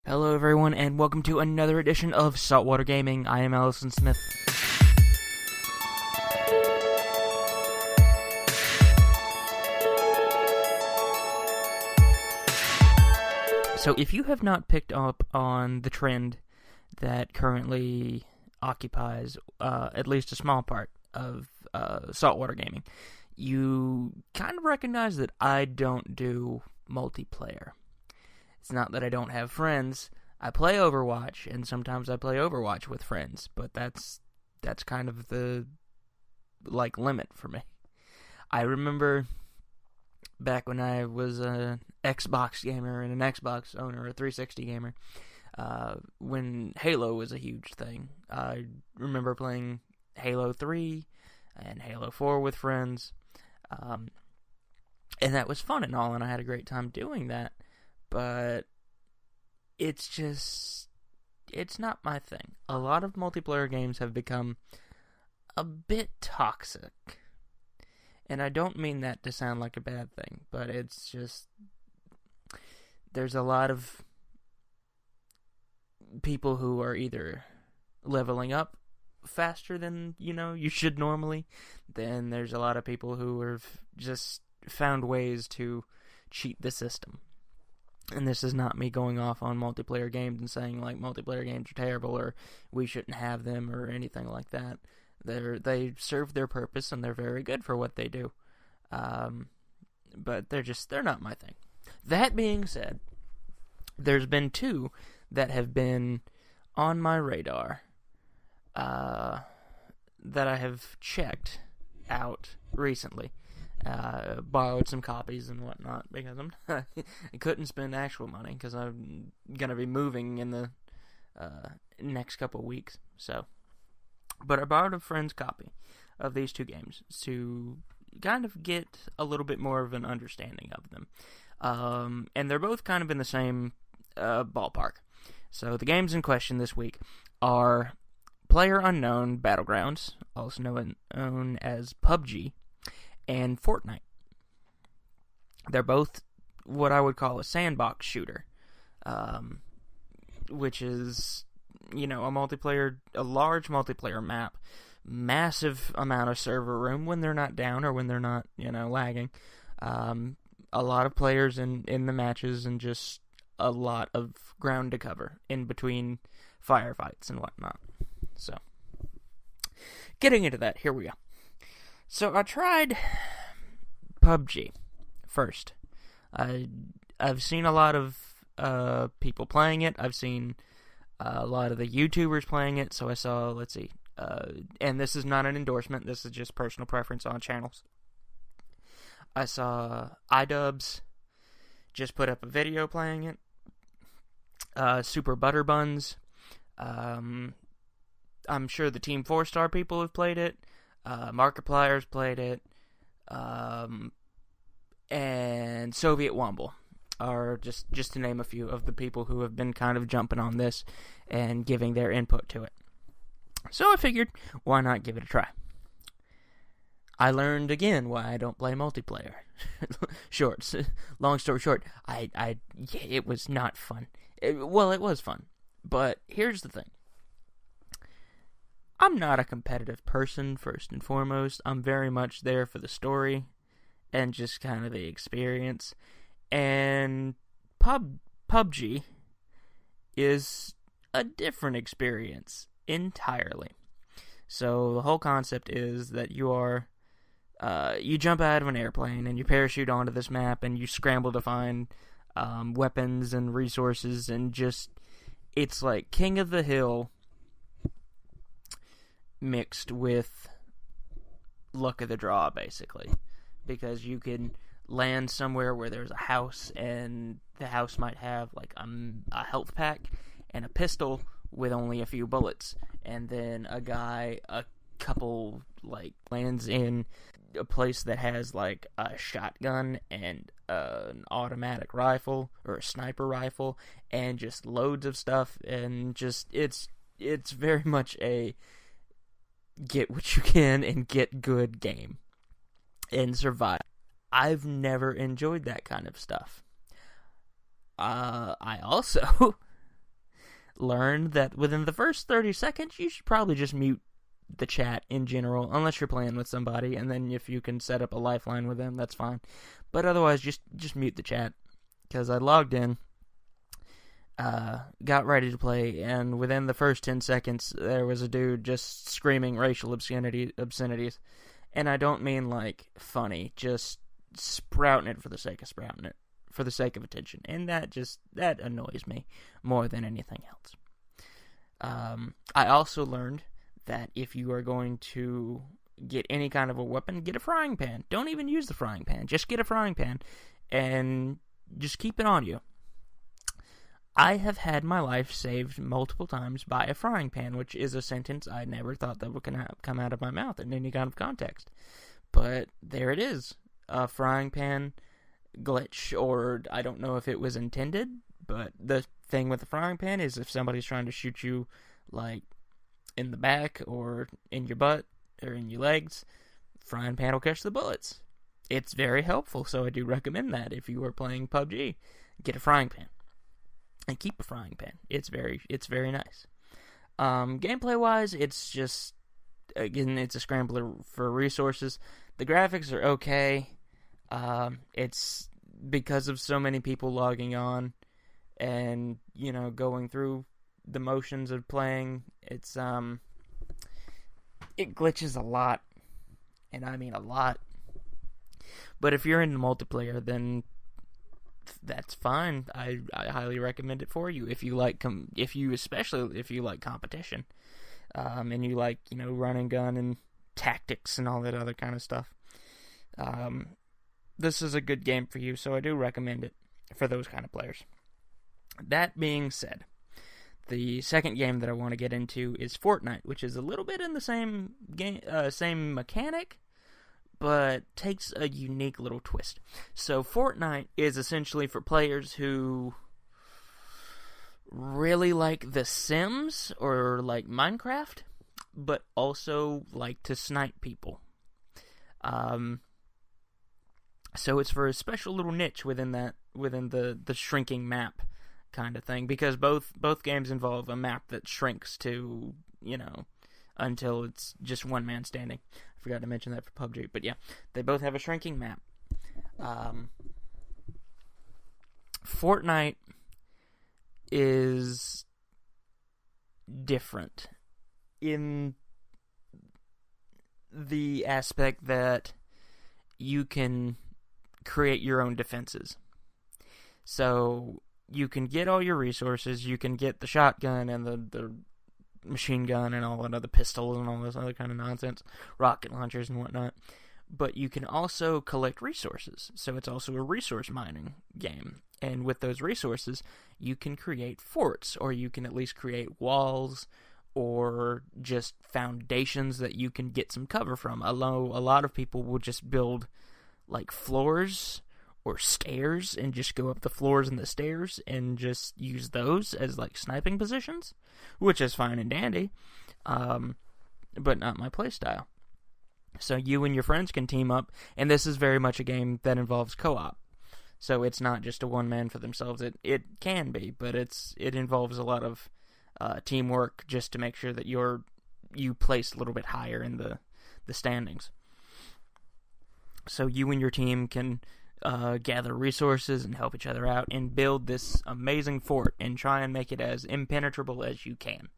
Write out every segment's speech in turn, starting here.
Hello everyone, and welcome to another edition of Saltwater Gaming. I am Ellison Smith. So if you have not picked up on the trend that currently occupies at least a small part of saltwater gaming, you kind of recognize that I don't do multiplayer. It's not that I don't have friends. I play Overwatch, and sometimes I play Overwatch with friends, but that's kind of the limit for me. I remember back when I was an Xbox gamer and an Xbox owner, a 360 gamer, when Halo was a huge thing. I remember playing Halo 3 and Halo 4 with friends, and that was fun and all, and I had a great time doing that. But it's not my thing. A lot of multiplayer games have become a bit toxic. And I don't mean that to sound like a bad thing, but it's just, there's a lot of people who are either leveling up faster than, you should normally. Then there's a lot of people who have just found ways to cheat the system. And this is not me going off on multiplayer games and saying, multiplayer games are terrible or we shouldn't have them or anything like that. They serve their purpose and they're very good for what they do. But they're not my thing. That being said, there's been two that have been on my radar that I have checked out recently. Borrowed some copies and whatnot because I couldn't spend actual money because I'm gonna be moving in the next couple of weeks. But I borrowed a friend's copy of these two games to kind of get a little bit more of an understanding of them, and they're both kind of in the same ballpark. So the games in question this week are PlayerUnknown Battlegrounds, also known as PUBG, and Fortnite. They're both what I would call a sandbox shooter, which is, a large multiplayer map, massive amount of server room when they're not down or when they're not, lagging, a lot of players in the matches, and just a lot of ground to cover in between firefights and whatnot. So, getting into that, here we go. So I tried PUBG first. I've seen a lot of people playing it. I've seen a lot of the YouTubers playing it. So I saw, and this is not an endorsement. This is just personal preference on channels. I saw iDubbbz just put up a video playing it. Super Butterbuns. I'm sure the Team 4-Star people have played it. Markiplier's played it, and Soviet Womble are just to name a few of the people who have been kind of jumping on this and giving their input to it. So I figured, why not give it a try? I learned again why I don't play multiplayer. Long story short, it was not fun. It was fun, but here's the thing. I'm not a competitive person, first and foremost. I'm very much there for the story and just kind of the experience. And PUBG is a different experience entirely. So the whole concept is that you jump out of an airplane and you parachute onto this map and you scramble to find weapons and resources, and just, it's like King of the Hill mixed with luck of the draw, basically, because you can land somewhere where there's a house, and the house might have a health pack and a pistol with only a few bullets, and then a couple lands in a place that has a shotgun and an automatic rifle or a sniper rifle and just loads of stuff, and just it's very much a get what you can and get good game and survive. I've never enjoyed that kind of stuff. I also learned that within the first 30 seconds, you should probably just mute the chat in general, unless you're playing with somebody, and then if you can set up a lifeline with them, that's fine. But otherwise, just mute the chat, because I logged in, got ready to play, and within the first 10 seconds, there was a dude just screaming racial obscenities, and I don't mean, like, funny, just sprouting it for the sake of sprouting it, for the sake of attention, and that annoys me more than anything else. I also learned that if you are going to get any kind of a weapon, get a frying pan. Don't even use the frying pan. Just get a frying pan and just keep it on you. I have had my life saved multiple times by a frying pan, which is a sentence I never thought that would come out of my mouth in any kind of context. But there it is. A frying pan glitch, or I don't know if it was intended, but the thing with the frying pan is if somebody's trying to shoot you, like, in the back, or in your butt, or in your legs, frying pan will catch the bullets. It's very helpful, so I do recommend that if you are playing PUBG. Get a frying pan. And keep a frying pan. It's very nice. Gameplay-wise, it's just, again, it's a scrambler for resources. The graphics are okay. It's because of so many people logging on and, going through the motions of playing, it glitches a lot, and I mean a lot. But if you're into multiplayer, then that's fine. I highly recommend it for you if you like especially if you like competition, and you like run and gun and tactics and all that other kind of stuff. This is a good game for you, so I do recommend it for those kind of players. That being said, the second game that I want to get into is Fortnite, which is a little bit in the same game, same mechanic, but takes a unique little twist. So Fortnite is essentially for players who really like The Sims or like Minecraft, but also like to snipe people. So it's for a special little niche within the shrinking map kind of thing, because both games involve a map that shrinks to, until it's just one man standing. I forgot to mention that for PUBG, but yeah, they both have a shrinking map. Fortnite is different in the aspect that you can create your own defenses. So you can get all your resources, you can get the shotgun and the machine gun and all that other pistols and all this other kind of nonsense, rocket launchers and whatnot, but you can also collect resources. So it's also a resource mining game, and with those resources you can create forts, or you can at least create walls or just foundations that you can get some cover from. Although a lot of people will just build like floors or stairs and just go up the floors and the stairs and just use those as like sniping positions, which is fine and dandy, but not my playstyle. So you and your friends can team up, and this is very much a game that involves co-op. So it's not just a one man for themselves. It can be, but it involves a lot of teamwork just to make sure that you place a little bit higher in the standings. So you and your team can gather resources and help each other out and build this amazing fort and try and make it as impenetrable as you can.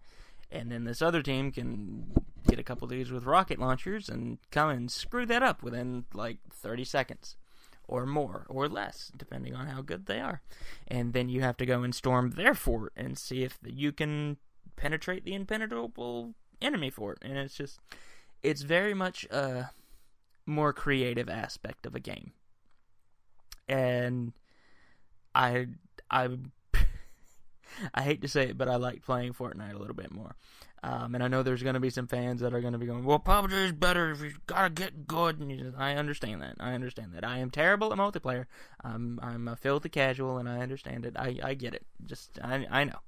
And then this other team can get a couple dudes with rocket launchers and come and screw that up within like 30 seconds or more or less, depending on how good they are. And then you have to go and storm their fort and see if you can penetrate the impenetrable enemy fort. And it's very much a more creative aspect of a game. And I hate to say it, but I like playing Fortnite a little bit more. And I know there's going to be some fans that are going to be going, well, PUBG is better if you gotta get good. And I understand that. I am terrible at multiplayer. I'm a filthy casual, and I understand it. I get it. I know.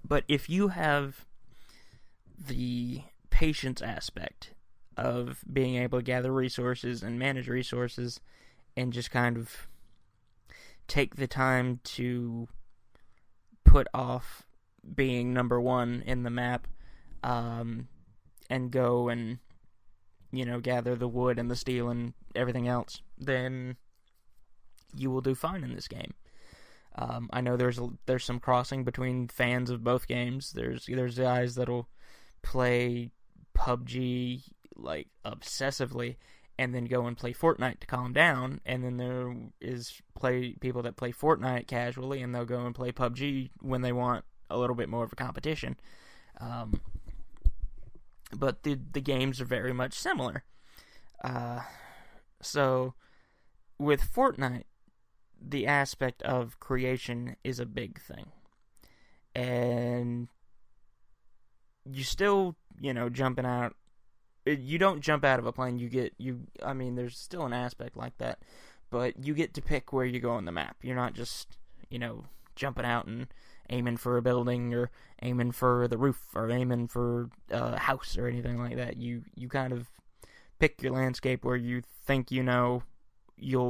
But if you have the patience aspect of being able to gather resources and manage resources and just kind of take the time to put off being number one in the map, and go and, gather the wood and the steel and everything else, then you will do fine in this game. I know there's some crossing between fans of both games. There's guys that'll play PUBG like obsessively, and then go and play Fortnite to calm down, and then there is people that play Fortnite casually, and they'll go and play PUBG when they want a little bit more of a competition. But the games are very much similar. So, with Fortnite, the aspect of creation is a big thing. And you still, jumping out. You don't jump out of a plane. There's still an aspect like that. But you get to pick where you go on the map. You're not just, jumping out and aiming for a building, or aiming for the roof, or aiming for a house, or anything like that. You kind of pick your landscape where you think you'll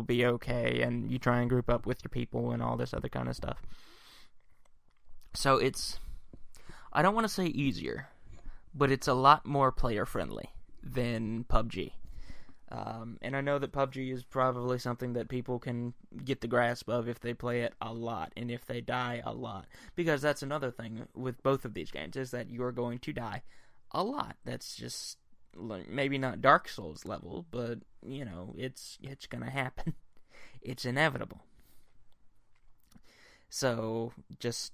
be okay, and you try and group up with your people and all this other kind of stuff. So I don't want to say easier, but it's a lot more player-friendly than PUBG. And I know that PUBG is probably something that people can get the grasp of if they play it a lot, and if they die a lot. Because that's another thing with both of these games, is that you're going to die a lot. That's just, maybe not Dark Souls level, but, it's going to happen. It's inevitable. So, just,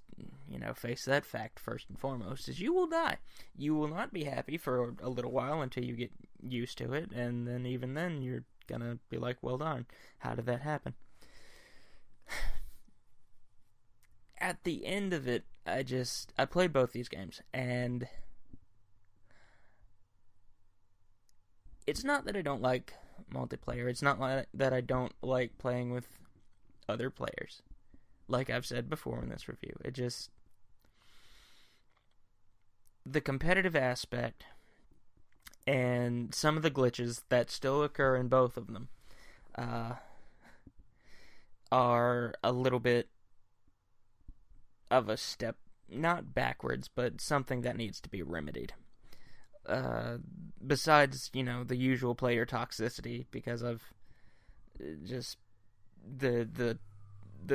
face that fact first and foremost, is you will die. You will not be happy for a little while until you get used to it, and then even then, you're gonna be like, well darn, how did that happen? At the end of it, I played both these games, and it's not that I don't like multiplayer. It's not that I don't like playing with other players. Like I've said before in this review, the competitive aspect and some of the glitches that still occur in both of them are a little bit of a step, not backwards, but something that needs to be remedied. Besides, the usual player toxicity, because of just the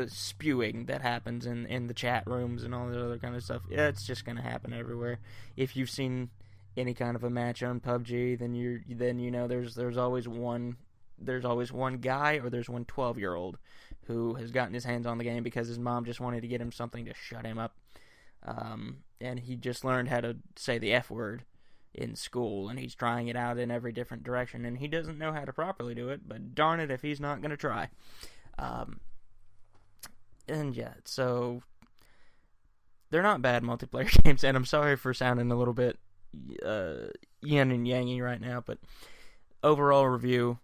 spewing that happens in the chat rooms and all that other kind of stuff. Yeah, it's just going to happen everywhere. If you've seen any kind of a match on PUBG, then there's always one guy, or there's one 12-year-old who has gotten his hands on the game because his mom just wanted to get him something to shut him up. And he just learned how to say the F word in school, and he's trying it out in every different direction, and he doesn't know how to properly do it, but darn it if he's not going to try. And yeah, so they're not bad multiplayer games, and I'm sorry for sounding a little bit yin and yangy right now, but overall review,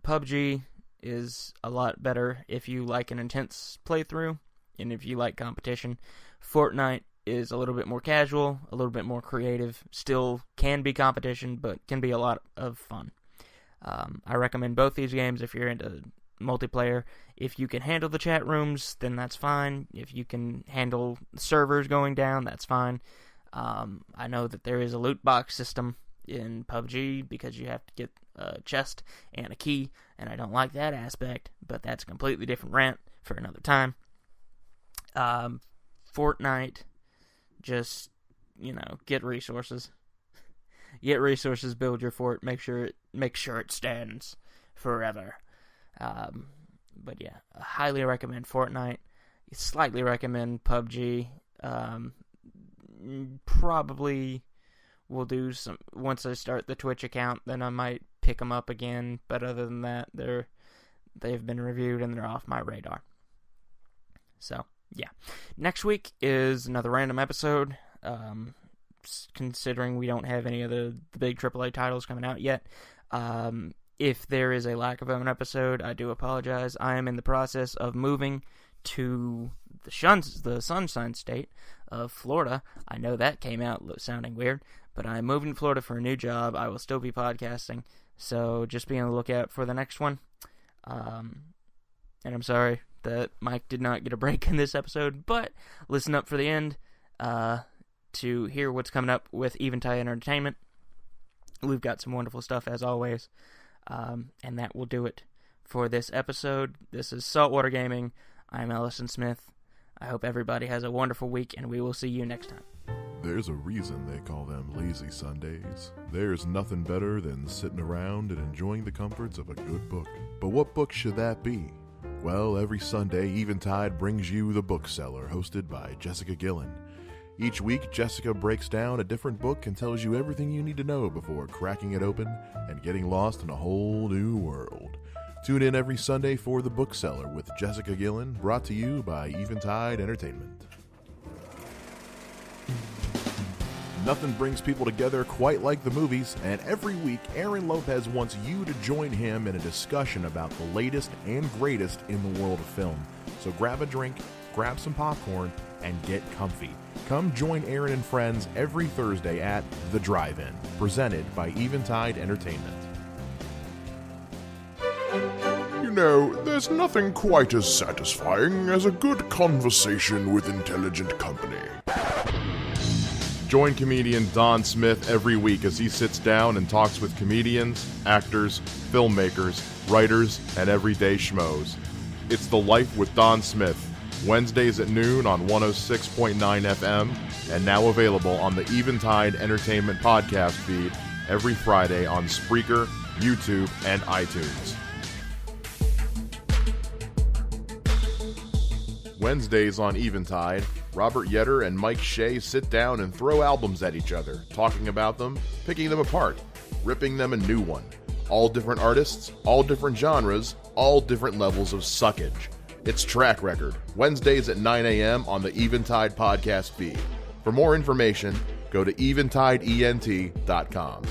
PUBG is a lot better if you like an intense playthrough, and if you like competition. Fortnite is a little bit more casual, a little bit more creative, still can be competition, but can be a lot of fun. I recommend both these games if you're into multiplayer. If you can handle the chat rooms, then that's fine. If you can handle servers going down, that's fine. I know that there is a loot box system in PUBG because you have to get a chest and a key, and I don't like that aspect, but that's a completely different rant for another time. Fortnite, just, get resources. Get resources, build your fort, make sure it stands forever. But yeah, I highly recommend Fortnite. Slightly recommend PUBG. Probably will do some once I start the Twitch account. Then I might pick them up again. But other than that, they've been reviewed and they're off my radar. So yeah, next week is another random episode. Considering we don't have any of the big AAA titles coming out yet. If there is a lack of an episode, I do apologize. I am in the process of moving to the Sunshine State of Florida. I know that came out sounding weird, but I'm moving to Florida for a new job. I will still be podcasting, so just be on the lookout for the next one. And I'm sorry that Mike did not get a break in this episode, but listen up for the end to hear what's coming up with Eventide Entertainment. We've got some wonderful stuff, as always, and that will do it for this episode. This is Saltwater Gaming. I'm Ellison Smith. I hope everybody has a wonderful week, and we will see you next time. There's a reason they call them lazy Sundays. There's nothing better than sitting around and enjoying the comforts of a good book. But what book should that be? Well, every Sunday, Eventide brings you The Bookseller, hosted by Jessica Gillen. Each week, Jessica breaks down a different book and tells you everything you need to know before cracking it open and getting lost in a whole new world. Tune in every Sunday for The Bookseller with Jessica Gillen, brought to you by Eventide Entertainment. Nothing brings people together quite like the movies, and every week Aaron Lopez wants you to join him in a discussion about the latest and greatest in the world of film. So grab a drink, grab some popcorn, and get comfy. Come join Aaron and friends every Thursday at The Drive-In, presented by Eventide Entertainment. You know, there's nothing quite as satisfying as a good conversation with intelligent company. Join comedian Don Smith every week as he sits down and talks with comedians, actors, filmmakers, writers, and everyday schmoes. It's The Life with Don Smith, Wednesdays at noon on 106.9 FM, and now available on the Eventide Entertainment podcast feed every Friday on Spreaker, YouTube, and iTunes. Wednesdays on Eventide, Robert Yetter and Mike Shea sit down and throw albums at each other, talking about them, picking them apart, ripping them a new one. All different artists, all different genres, all different levels of suckage. It's Track Record, Wednesdays at 9 a.m. on the Eventide podcast feed. For more information, go to eventideent.com.